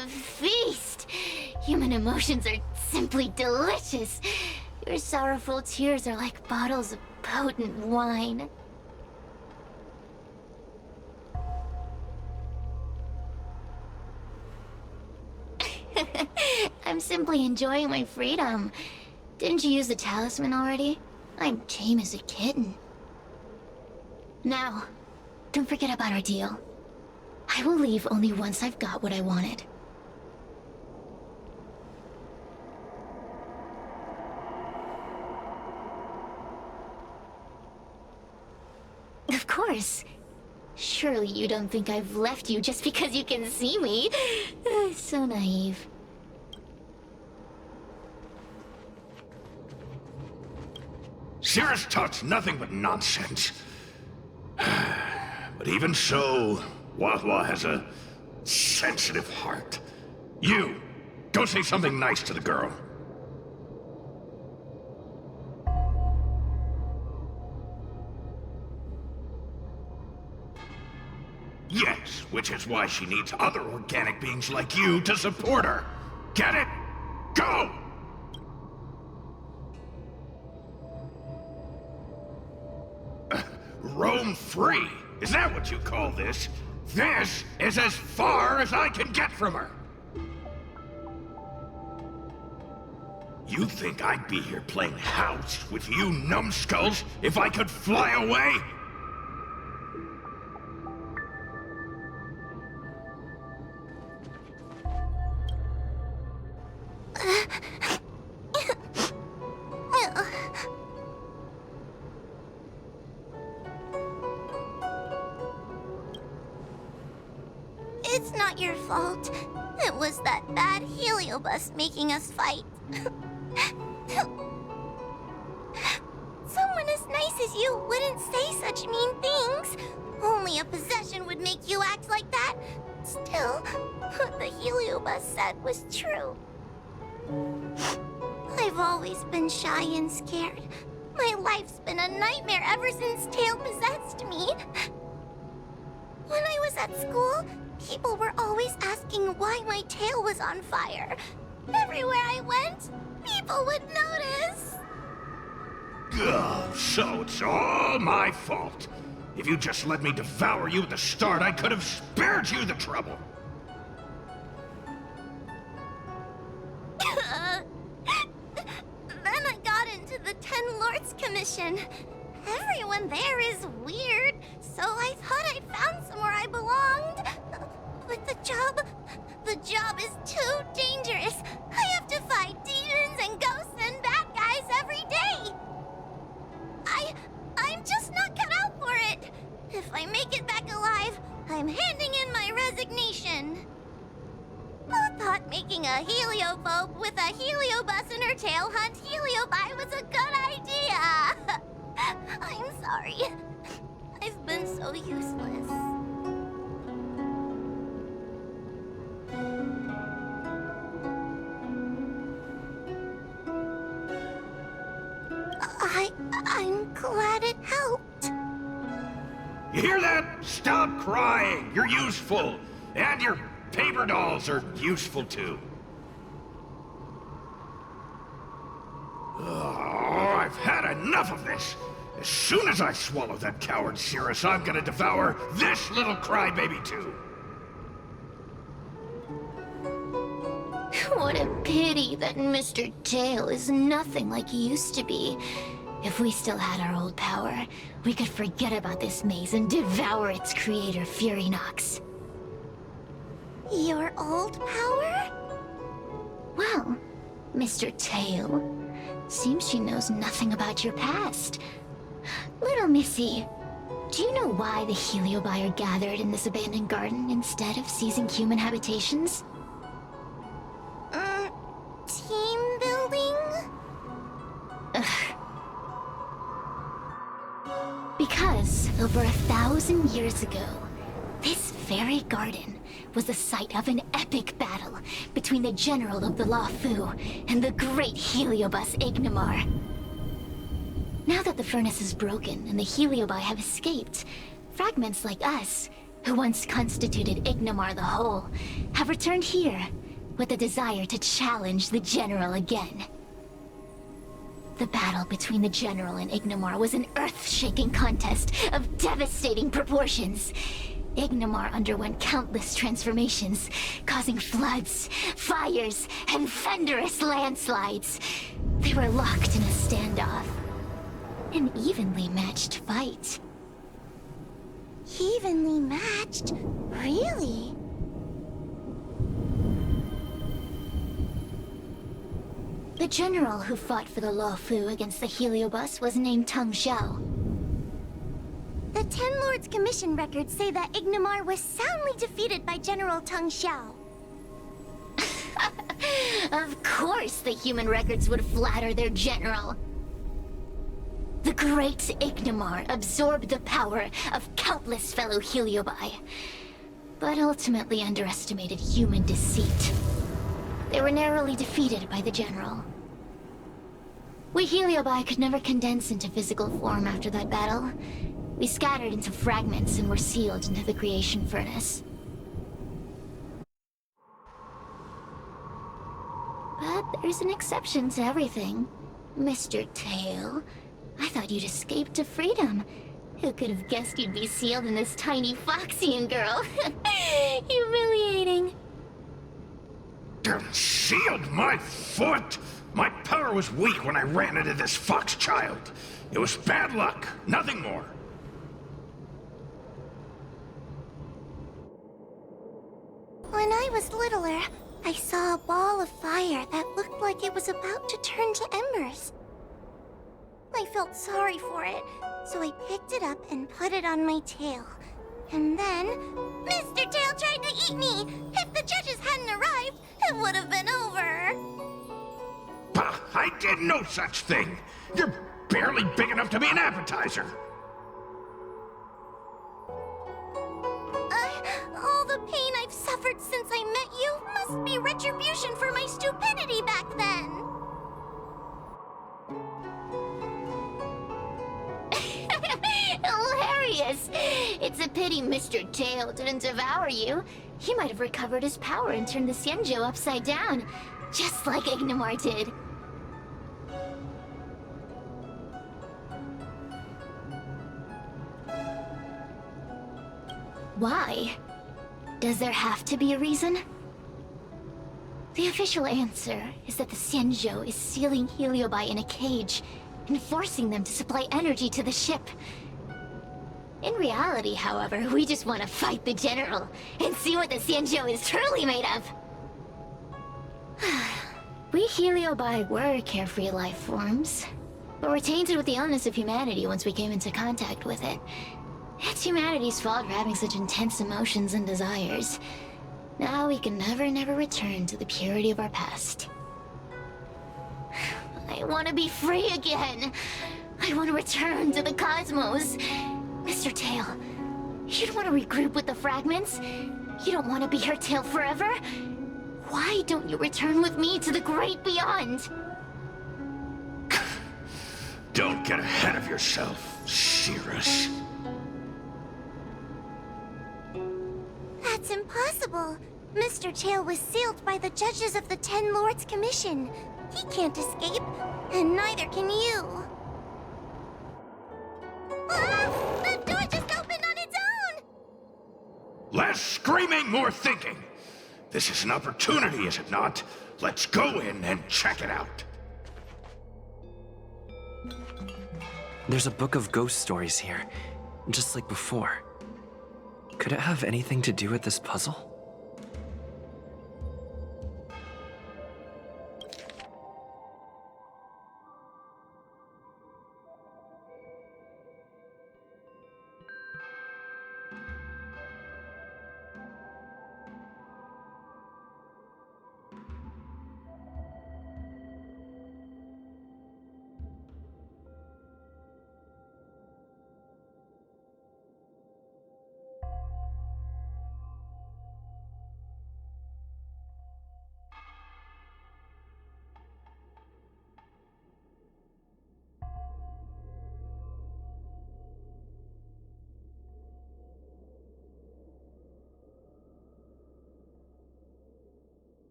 a feast! Human emotions are simply delicious. Your sorrowful tears are like bottles of potent wine. I'm simply enjoying my freedom. Didn't you use the talisman already? I'm tame as a kitten. Now, don't forget about our deal. I will leave only once I've got what I wanted. Of course. Surely you don't think I've left you just because you can see me. So naive. Cirrus talks nothing but nonsense. But even so, Wahwa has a sensitive heart. You, go say something nice to the girl. Yes, which is why she needs other organic beings like you to support her. Get it? Go! Roam free? Is that what you call this? This is as far as I can get from her. You think I'd be here playing house with you numbskulls if I could fly away? It's not your fault. It was that bad heliobus making us fight. Someone as nice as you wouldn't say such mean things. Only a possession would make you act like that. Still, what the heliobus said was true. I've always been shy and scared. My life's been a nightmare ever since Tail possessed me. When I was at school, people were always asking why my tail was on fire. Everywhere I went, people would notice. Ugh, so it's all my fault. If you just let me devour you at the start, I could have spared you the trouble. Then I got into the Ten Lords Commission. Everyone there is weird, so I thought I'd found somewhere I belonged. But the job is too dangerous. I have to fight demons and ghosts and bad guys every day. I'm just not cut out for it. If I make it back alive, I'm handing in my resignation. Who thought making a heliophobe with a heliobus in her tail hunt heliobi was a good idea? I'm sorry. I've been so useless. I'm glad it helped. You hear that? Stop crying. You're useful. And your paper dolls are useful too. Oh, I've had enough of this. As soon as I swallow that coward Cirrus, I'm gonna devour this little crybaby too. What a pity that Mr. Tail is nothing like he used to be. If we still had our old power, we could forget about this maze and devour its creator, Furynox. Your old power? Well, Mr. Tail, seems she knows nothing about your past. Little Missy, do you know why the heliobi are gathered in this abandoned garden instead of seizing human habitations? Team building? Because over 1,000 years ago, this very garden was the site of an epic battle between the general of the Luofu and the great heliobus Ignamar. Now that the furnace is broken and the heliobi have escaped, fragments like us who once constituted Ignomar the Whole, have returned here with a desire to challenge the General again. The battle between the General and Ignomar was an earth-shaking contest of devastating proportions. Ignomar underwent countless transformations, causing floods, fires, and thunderous landslides. They were locked in a standoff. An evenly matched fight. Evenly matched? Really? The general who fought for the Luofu against the Heliobus was named Tang Xiao. The Ten Lords Commission records say that Ignomar was soundly defeated by General Tang Xiao. Of course the human records would flatter their general. The great Ignomar absorbed the power of countless fellow Heliobi, but ultimately underestimated human deceit. They were narrowly defeated by the general. We Heliobi could never condense into physical form after that battle. We scattered into fragments and were sealed into the creation furnace. But there's an exception to everything. Mr. Tail, I thought you'd escaped to freedom. Who could have guessed you'd be sealed in this tiny Foxian girl? Humiliating. Sealed my foot? My power was weak when I ran into this fox child. It was bad luck, nothing more. When I was littler, I saw a ball of fire that looked like it was about to turn to embers. I felt sorry for it, so I picked it up and put it on my tail. And then, Mr. Tail tried to eat me! If the judges hadn't arrived, it would have been over. Bah, I did no such thing. You're barely big enough to be an appetizer. All the pain I've suffered since I met you must be retribution for my stupidity back then. Hilarious! It's a pity Mr. Tail didn't devour you. He might have recovered his power and turned the Xianzhou upside down, just like Ignomar did. Why? Does there have to be a reason? The official answer is that the Xianzhou is sealing Heliobi in a cage and forcing them to supply energy to the ship. In reality, however, we just want to fight the General and see what the Xianzhou is truly made of. We Heliobi were carefree life forms, but were tainted with the illness of humanity once we came into contact with it. It's humanity's fault for having such intense emotions and desires. Now we can never return to the purity of our past. I want to be free again. I want to return to the cosmos. Mr. Tail, you don't want to regroup with the fragments? You don't want to be her tail forever? Why don't you return with me to the great beyond? Don't get ahead of yourself, Cirrus. That's impossible. Mr. Tail was sealed by the judges of the Ten Lords Commission. He can't escape, and neither can you. Ah! The door just opened on its own! Less screaming, more thinking. This is an opportunity, is it not? Let's go in and check it out. There's a book of ghost stories here, just like before. Could it have anything to do with this puzzle?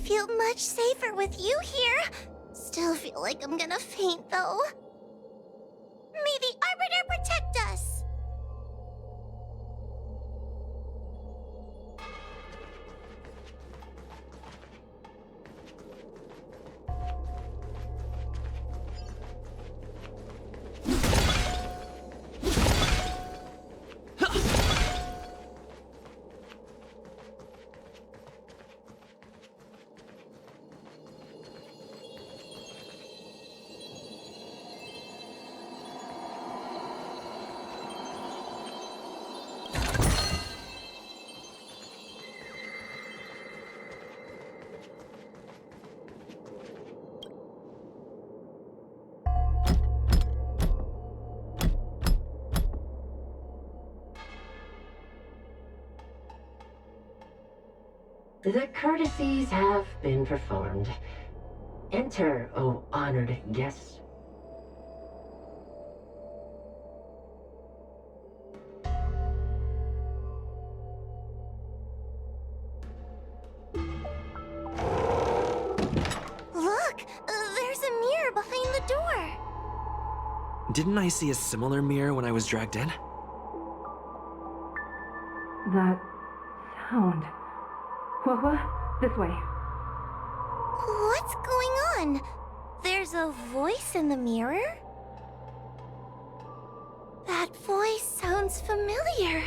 feel much safer with you here. Still feel like I'm gonna faint, though. May the Arbiter protect us! The courtesies have been performed. Enter, O honored guest. Look! There's a mirror behind the door! Didn't I see a similar mirror when I was dragged in? That sound. What? This way. What's going on? There's a voice in the mirror? That voice sounds familiar.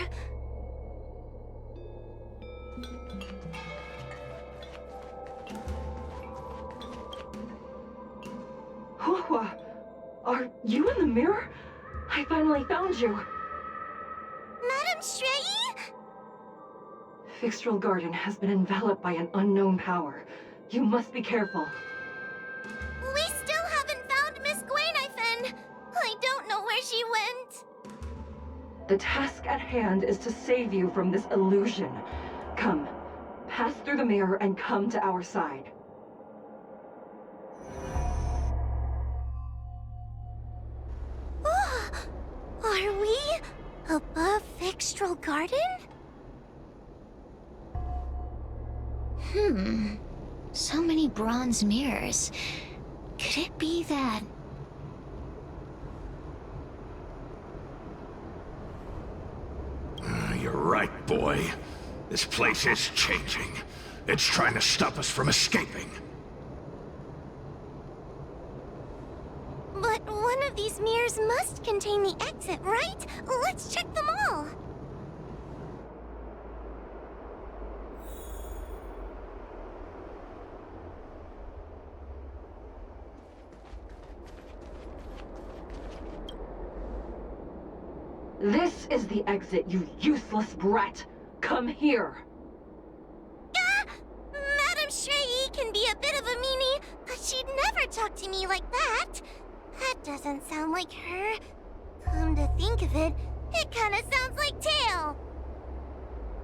Hua, are you in the mirror? I finally found you. Madame Shrei? Fixtral Garden has been enveloped by an unknown power. You must be careful. We still haven't found Miss Gwainifin. I don't know where she went. The task at hand is to save you from this illusion. Come, pass through the mirror and come to our side. Oh, are we above Fixtral Garden? So many bronze mirrors. Could it be that... You're right, boy. This place is changing. It's trying to stop us from escaping. But one of these mirrors must contain the exit, right? Let's check them all. This is the exit, you useless brat! Come here! Madame Shrei can be a bit of a meanie, but she'd never talk to me like that. That doesn't sound like her. Come to think of it, it kinda sounds like Tail.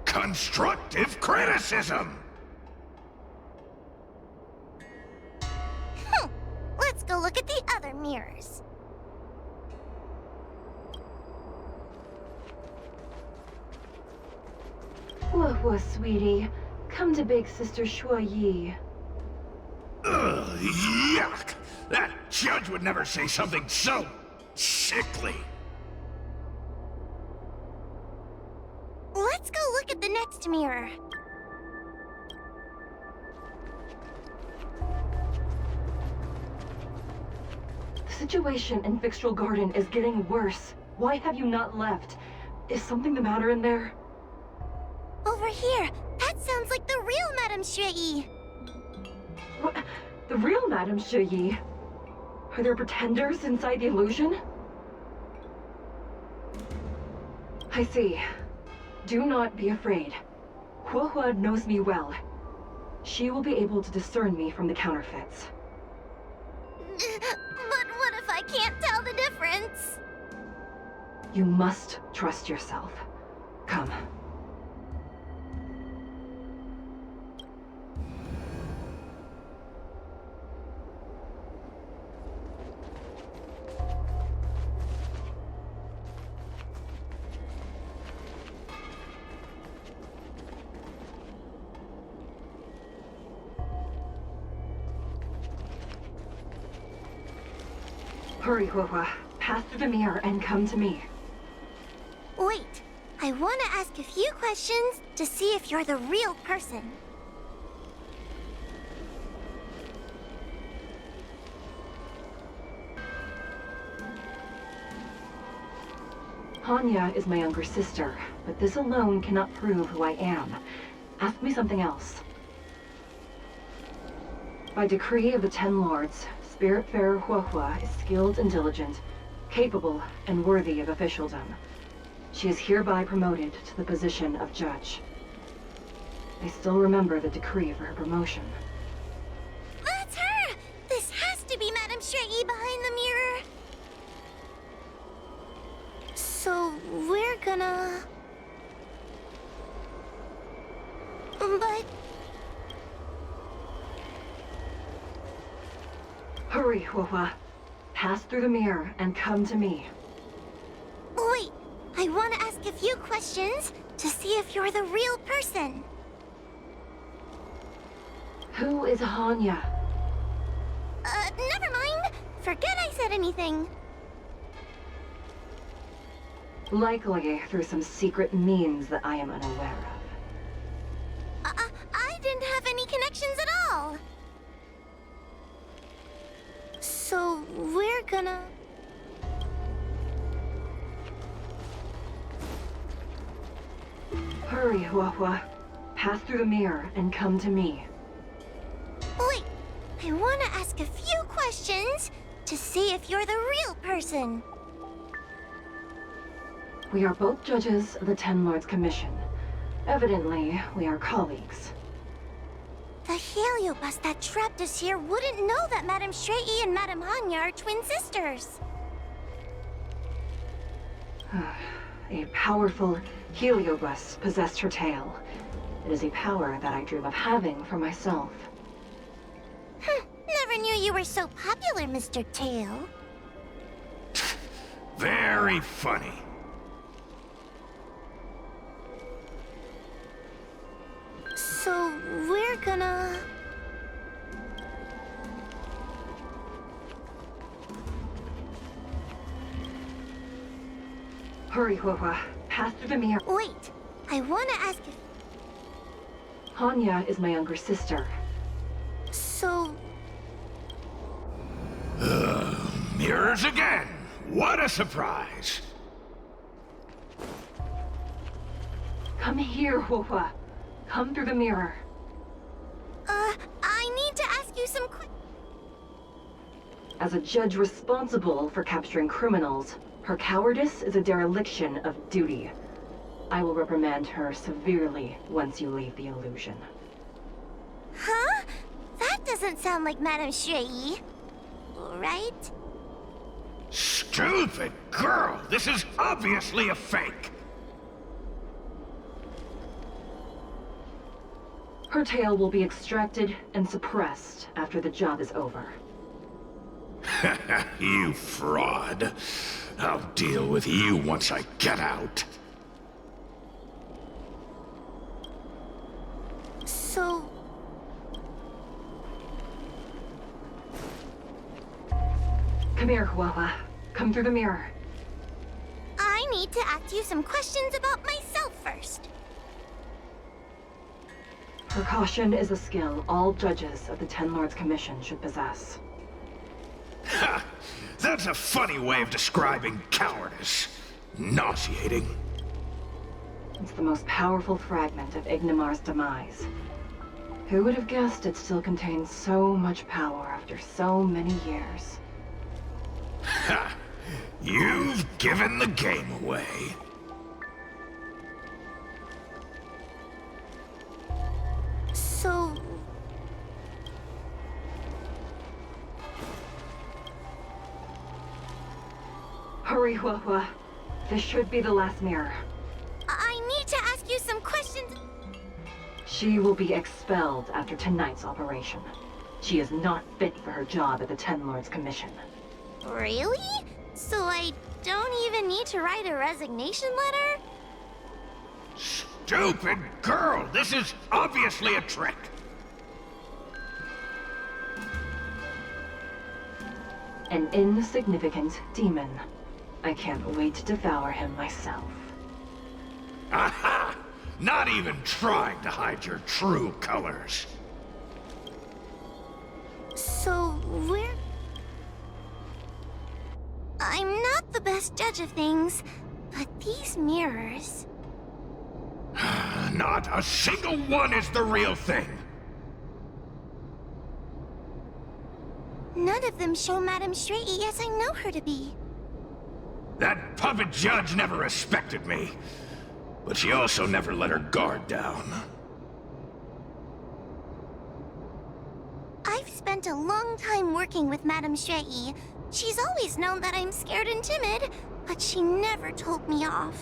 Constructive criticism! Let's go look at the other mirrors. Hua, sweetie. Come to Big Sister Shuo Yi. Ugh, yuck! That judge would never say something so sickly. Let's go look at the next mirror. The situation in Fixtral Garden is getting worse. Why have you not left? Is something the matter in there? Over here, that sounds like the real Madame Shrei. What? The real Madame Shuyi? Are there pretenders inside the illusion? I see. Do not be afraid. Hua knows me well. She will be able to discern me from the counterfeits. But what if I can't tell the difference? You must trust yourself. Come. Hurry, Huohua. Pass through the mirror and come to me. Wait, I want to ask a few questions to see if you're the real person. Hanya is my younger sister, but this alone cannot prove who I am. Ask me something else. By decree of the Ten Lords, Spiritfarer Huohua is skilled and diligent, capable and worthy of officialdom. She is hereby promoted to the position of judge. I still remember the decree for her promotion. That's her! This has to be Madame Shrey behind the mirror. So, we're gonna... But... Hurry, Huohua. Pass through the mirror and come to me. Wait, I want to ask a few questions to see if you're the real person. Who is Hanya? Never mind. Forget I said anything. Likely through some secret means that I am unaware of. I didn't have any connections at all. So, we're gonna... Hurry, Huohua. Pass through the mirror and come to me. Wait, I want to ask a few questions to see if you're the real person. We are both judges of the Ten Lords Commission. Evidently, we are colleagues. The heliobus that trapped us here wouldn't know that Madame Shrey and Madame Hanya are twin sisters. A powerful heliobus possessed her tail. It is a power that I dream of having for myself. Never knew you were so popular, Mr. Tail. Very funny. So, we're gonna... Hurry, Huohua. Pass through the mirror. Wait, I want to ask if... Hanya is my younger sister. So... Mirrors again. What a surprise. Come here, Huohua. Come through the mirror. I need to ask you some As a judge responsible for capturing criminals, her cowardice is a dereliction of duty. I will reprimand her severely once you leave the illusion. Huh? That doesn't sound like Madame Shrey. Right? Stupid girl. This is obviously a fake. Her tail will be extracted and suppressed after the job is over. You fraud. I'll deal with you once I get out. So... Come here, Huohua. Come through the mirror. I need to ask you some questions about myself first. Precaution is a skill all judges of the Ten Lords Commission should possess. Ha! That's a funny way of describing cowardice. Nauseating. It's the most powerful fragment of Ignimar's demise. Who would have guessed it still contains so much power after so many years? Ha! You've given the game away. So... Hurry, Huohua. This should be the last mirror. I need to ask you some questions... She will be expelled after tonight's operation. She is not fit for her job at the Ten Lords Commission. Really? So I don't even need to write a resignation letter? Stupid girl! This is obviously a trick. An insignificant demon. I can't wait to devour him myself. Aha! Not even trying to hide your true colors. So, where... I'm not the best judge of things, but these mirrors... Not a single one is the real thing. None of them show Madame Straighty as I know her to be. That puppet judge never respected me. But she also never let her guard down. I've spent a long time working with Madame Straighty. She's always known that I'm scared and timid, but she never told me off.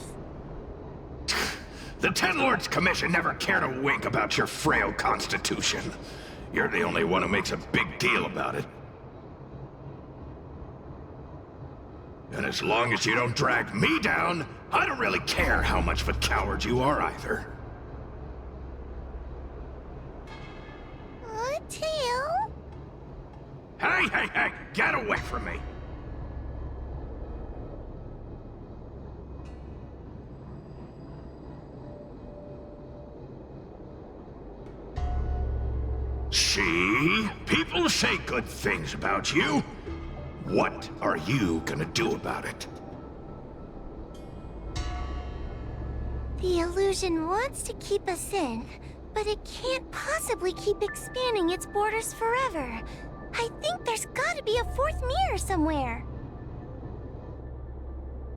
The Ten Lords Commission never cared a wink about your frail constitution. You're the only one who makes a big deal about it. And as long as you don't drag me down, I don't really care how much of a coward you are either. Tail? Hey, get away from me! See? People say good things about you. What are you gonna do about it? The illusion wants to keep us in, but it can't possibly keep expanding its borders forever. I think there's gotta be a fourth mirror somewhere.